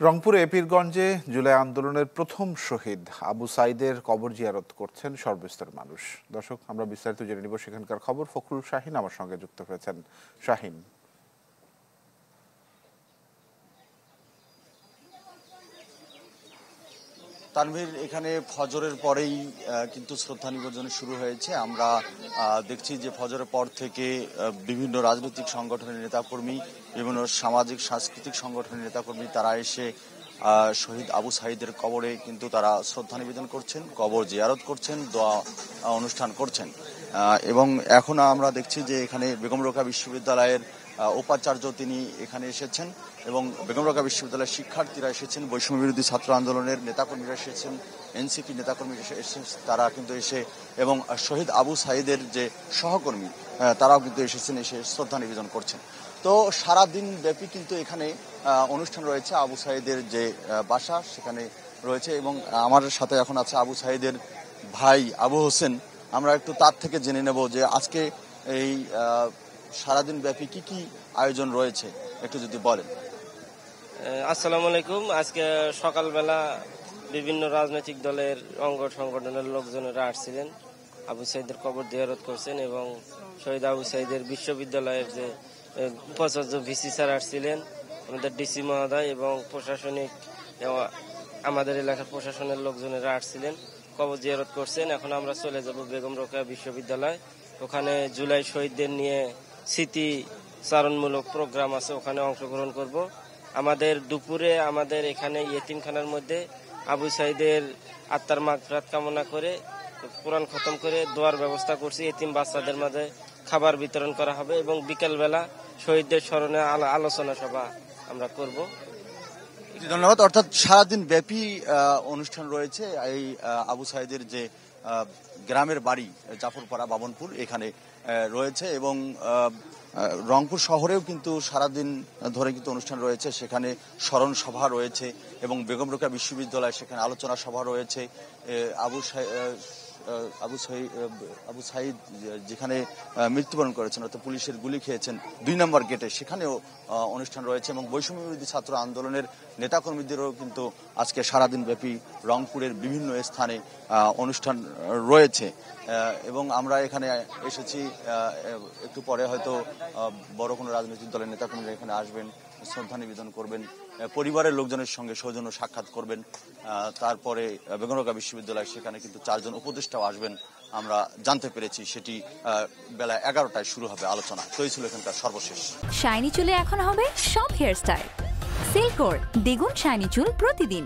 রংপুরে পীরগঞ্জে জুলাই আন্দোলনের প্রথম শহীদ আবু সাইদের কবর জিয়ারত করছেন সর্বস্তরের মানুষ। দর্শক, আমরা বিস্তারিত জেনে নিব সেখানকার খবর। ফখরুল শাহিন আমার সঙ্গে যুক্ত হয়েছেন। শাহিন, তানভীর, এখানে ফজরের পরেই কিন্তু শ্রদ্ধা নিবেদন শুরু হয়েছে। আমরা দেখছি যে ফজরের পর থেকে বিভিন্ন রাজনৈতিক সংগঠনের নেতাকর্মী, বিভিন্ন সামাজিক সাংস্কৃতিক সংগঠনের নেতাকর্মী তারা এসে শহীদ আবু সাইদের কবরে কিন্তু তারা শ্রদ্ধা নিবেদন করছেন, কবর জিয়ারত করছেন, দোয়া অনুষ্ঠান করছেন। এবং এখন আমরা দেখছি যে এখানে বেগম রোকেয়া বিশ্ববিদ্যালয়ের উপাচার্য তিনি এখানে এসেছেন এবং বেগম রোকেয়া বিশ্ববিদ্যালয়ের শিক্ষার্থীরা এসেছেন, বৈষম্য বিরোধী ছাত্র আন্দোলনের নেতাকর্মীরা এসেছেন, এনসিপি নেতাকর্মীরা এসেছেন, তারা কিন্তু এসে এবং শহীদ আবু সাইদের যে সহকর্মী তারাও কিন্তু এসেছেন, এসে শ্রদ্ধা নিবেদন করছেন। তো সারাদিন ব্যাপী কিন্তু এখানে অনুষ্ঠান রয়েছে। আবু সাইদের যে বাসা সেখানে রয়েছে এবং আমার সাথে এখন আছে আবু সাইদের ভাই আবু হোসেন। আমরা একটু তার থেকে জেনে নেব যে আজকে এই সারাদিন ব্যাপী কি কি আয়োজন রয়েছে, একটু যদি বলেন। আসসালামু আলাইকুম। আজকে সকালবেলা বিভিন্ন রাজনৈতিক দলের অঙ্গ সংগঠনের লোকজনেরা আসছিলেন, আবু সাইদের কবর জিয়ারত করছেন এবং শহীদ আবু সাইদের বিশ্ববিদ্যালয়ের যে উপাচার্য ভিসি স্যার আসছিলেন, আমাদের ডিসি মহোদয় এবং প্রশাসনিক আমাদের এলাকার প্রশাসনের লোকজনেরা আসছিলেন, কবর জিয়ারত করছেন। এখন আমরা চলে যাব বেগম রোকেয়া বিশ্ববিদ্যালয়। ওখানে জুলাই শহীদদের নিয়ে স্মৃতি চারণমূলক প্রোগ্রাম আছে, ওখানে অংশগ্রহণ করব। আমাদের দুপুরে আমাদের এখানে ইয়েতিমখানার মধ্যে আবু সাইদের আত্মার মাগফিরাত কামনা করে কোরআন খতম করে দোয়ার ব্যবস্থা করছি। এতিম বাচ্চাদের মাঝে খাবার বিতরণ করা হবে এবং বিকেলবেলা শহীদদের স্মরণে আলোচনা সভা আমরা করব। ধন্যবাদ। অর্থাৎ সারাদিন ব্যাপী অনুষ্ঠান রয়েছে। এই আবু সাইদের যে গ্রামের বাড়ি জাফরপাড়া বাবনপুর এখানে রয়েছে এবং রংপুর শহরেও কিন্তু সারাদিন ধরে কিন্তু অনুষ্ঠান রয়েছে। সেখানে স্মরণ সভা রয়েছে এবং বেগম রোকেয়া বিশ্ববিদ্যালয় সেখানে আলোচনা সভা রয়েছে। আবু সাইদ যেখানে মৃত্যুবরণ করেছেন, অর্থাৎ পুলিশের গুলি খেয়েছেন ২ নম্বর গেটে, সেখানেও অনুষ্ঠান রয়েছে এবং বৈষম্য বিরোধী ছাত্র আন্দোলনের নেতাকর্মীদেরও কিন্তু আজকে সারাদিন ব্যাপী রংপুরের বিভিন্ন স্থানে অনুষ্ঠান রয়েছে। এবং আমরা এখানে এসেছি, একটু পরে হয়তো বড় কোনো রাজনৈতিক দলের নেতাকর্মীরা এখানে আসবেন, শ্রদ্ধা নিবেদন করবেন, পরিবারের লোকজনের সঙ্গে সৌজন্য সাক্ষাৎ করবেন। তারপরে বেগম রোকেয়া বিশ্ববিদ্যালয় সেখানে কিন্তু 4 জন উপদেষ্টাও আসবেন আমরা জানতে পেরেছি। সেটি বেলা 11টায় শুরু হবে আলোচনা। তো এই ছিল এখানকার সর্বশেষ। শাইনি চুলে এখন হবে সব হেয়ার স্টাইল। সিল্কোর দ্বিগুণ শাইনি চুল প্রতিদিন।